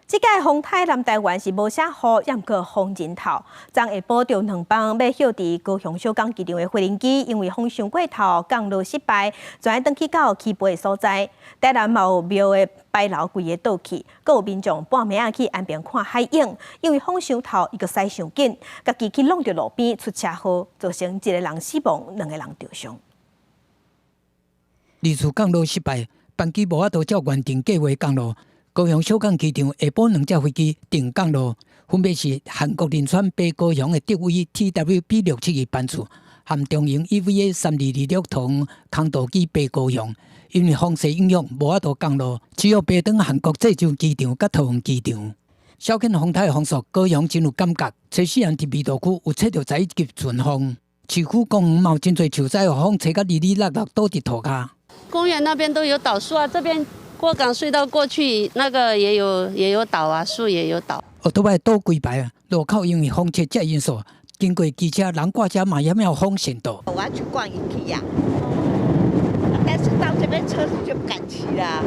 这届风台南台湾是无啥雨，也毋过风真透。昨下晡着2班要休伫高雄小港机场的飞轮机，因为风上过头，降落失败，全要转去到起飞的所在。台南嘛有庙的牌楼规个倒去，阁有民众半暝去岸边看海影，因为风伤透，伊阁驶伤紧，家己去弄着路边出车祸，造成1个人死亡，2个人受伤。二次降落失败，班机无法度照原定计划降落。高雄小港机场下晡2架飞机定降落，分别是韩国仁川飞高雄的德威 TWP672班次，和中营 EVA 3226同空渡机飞高雄。因为风势影响，无法度降落，只有飞往韩国济州机场甲桃园机场。小犬风台的风速，高雄真有感觉。初4人伫味道区有测到11级阵风，市区公园嘛有真侪树栽，风吹甲哩哩落落倒伫涂骹。公园那边都有倒树啊，这边过港隧道过去那个也有倒啊，树也有倒。奥多摆倒几排啊，路口因为风切这因素，经过机车、人挂车嘛也有风险道。我要去逛一天呀，但是到这边车子就不敢骑啦。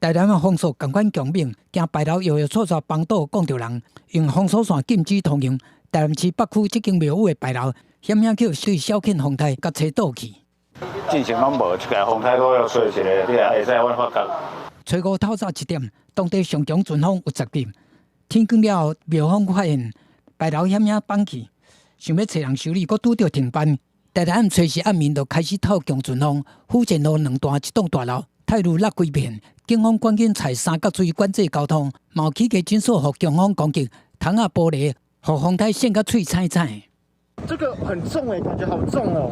台南的风速同款强猛，行牌楼摇摇错错帮倒讲着人，用封锁线禁止通行。台南市北区这间庙宇的牌楼，险险叫对小犬风台甲车倒去。进前拢无，一届风台都要吹一个，你也会使阮发觉。初5透早1点，当地上强阵风有10级。天光了后，庙方发现牌楼险险放去，想要找人修理，阁拄着停办。台南初4暗暝就开始透强阵风，福建路2段一栋大楼泰路落几片，警方赶紧采3角锥管制交通，嘛有起价紧锁互强风攻击，窗仔玻璃互风台掀甲脆菜菜。这个很重哎，感觉好重哦。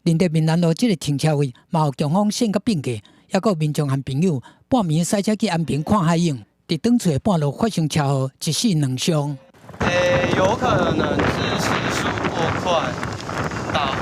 林德民南路这个停车位嘛有强风掀甲变价，还有民众和朋友半暝驶车去岸边看海影，伫转厝的半路发生车祸，一死2伤。有可能是时速过快，打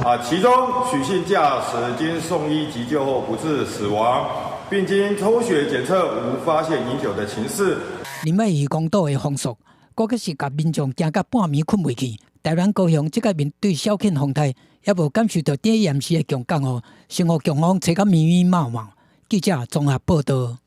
滑。其中许姓驾驶经送医急救后不治死亡，并经抽血检测无发现饮酒的情事。林尾渔港岛的风速，搁个是甲民众惊甲半暝困袂去。台湾高雄这个面对小犬风台，也无感受到第一严时的强降雨，生活强风吹甲密密麻麻。记者综合报道。